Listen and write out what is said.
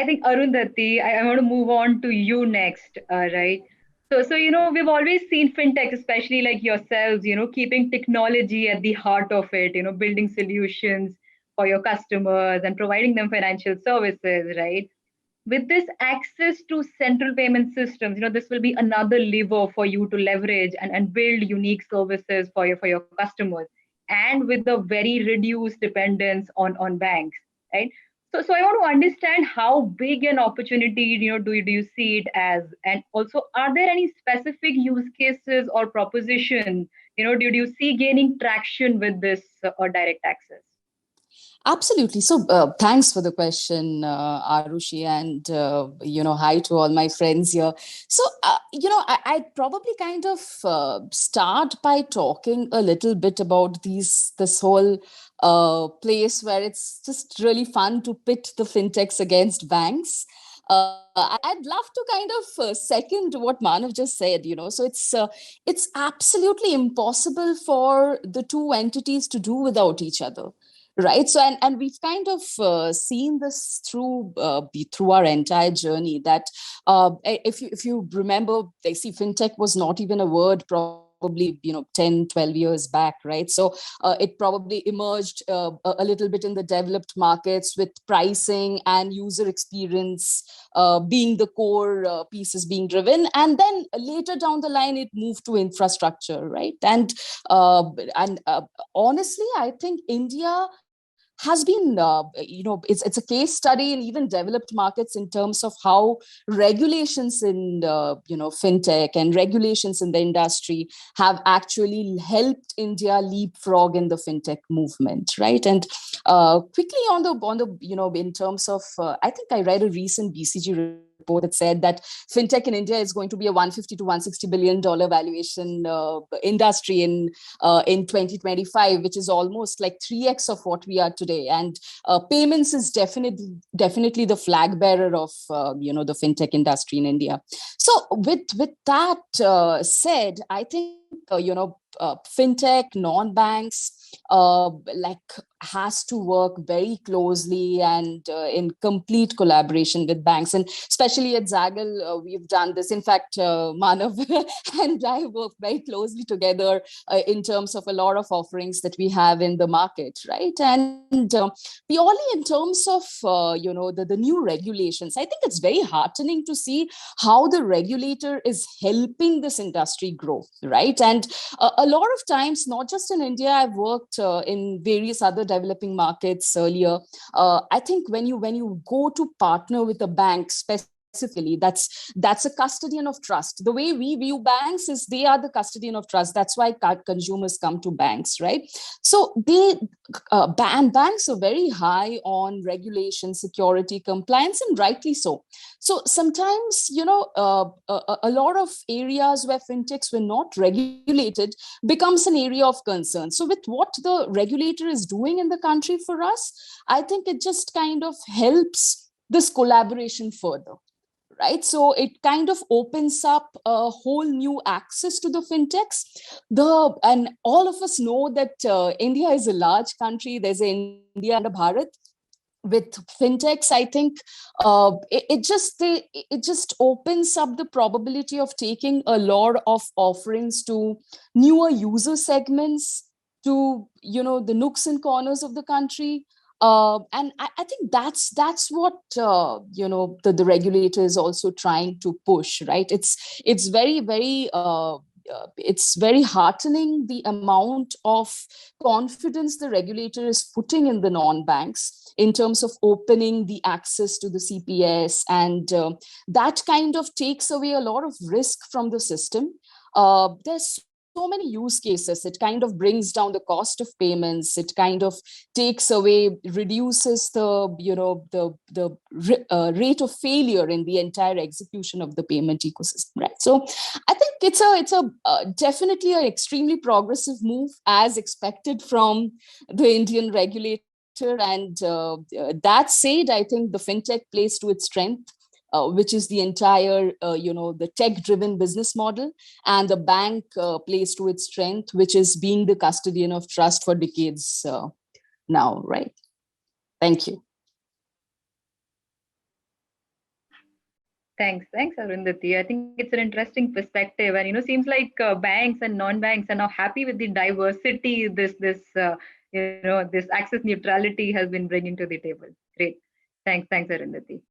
I think Arundhati, I want to move on to you next, right? So, we've always seen fintech, especially like yourselves, keeping technology at the heart of it, building solutions for your customers and providing them financial services, right? With this access to central payment systems, this will be another lever for you to leverage and build unique services for your customers, and with a very reduced dependence on banks, right? So I want to understand how big an opportunity do you see it as, and also are there any specific use cases or propositions do you see gaining traction with this or direct access? Absolutely. So, thanks for the question, Arushi, and hi to all my friends here. So, I'd probably kind of start by talking a little bit about this whole place where it's just really fun to pit the fintechs against banks. I'd love to kind of second what Manav just said. So it's absolutely impossible for the two entities to do without each other, right? So and we've kind of seen this through our entire journey, that if you remember, they see fintech was not even a word probably 10, 12 years back, right? So it probably emerged a little bit in the developed markets, with pricing and user experience being the core pieces being driven, and then later down the line it moved to infrastructure, right? And honestly, I think India has been, it's a case study in even developed markets in terms of how regulations in, fintech and regulations in the industry have actually helped India leapfrog in the fintech movement, right? And quickly in terms of, I think I read a recent BCG report that said that fintech in India is going to be a $150 to $160 billion valuation industry in 2025, which is almost like 3x of what we are today. And payments is definitely the flag bearer of the fintech industry in India. So with that said, I think fintech, non-banks, like has to work very closely and in complete collaboration with banks. And especially at Zaggle, we've done this. In fact, Manav and I work very closely together in terms of a lot of offerings that we have in the market, right? And purely in terms of, the new regulations, I think it's very heartening to see how the regulator is helping this industry grow, right? And a lot of times, not just in India, I've worked in various other developing markets earlier. I think when you go to partner with a bank specifically, that's a custodian of trust. The way we view banks is they are the custodian of trust. That's why consumers come to banks, right? So banks are very high on regulation, security, compliance, and rightly so. So sometimes, a lot of areas where fintechs were not regulated becomes an area of concern. So with what the regulator is doing in the country for us, I think it just kind of helps this collaboration further, right? So it kind of opens up a whole new access to the fintechs. And all of us know that India is a large country. There's India and a Bharat. With fintechs, I think it just opens up the probability of taking a lot of offerings to newer user segments, to the nooks and corners of the country. And I think that's what the regulator is also trying to push, right? It's very heartening, the amount of confidence the regulator is putting in the non-banks in terms of opening the access to the CPS, and that kind of takes away a lot of risk from the system. There's so many use cases. It kind of brings down the cost of payments. It kind of takes away, reduces the rate of failure in the entire execution of the payment ecosystem, right? So I think it's a definitely an extremely progressive move, as expected from the Indian regulator. And that said, I think the fintech plays to its strength, which is the entire, the tech-driven business model, and the bank plays to its strength, which is being the custodian of trust for decades now, right? Thank you. Thanks, Arundhati. I think it's an interesting perspective, and seems like banks and non-banks are now happy with the diversity this access neutrality has been bringing to the table. Great, thanks, Arundhati.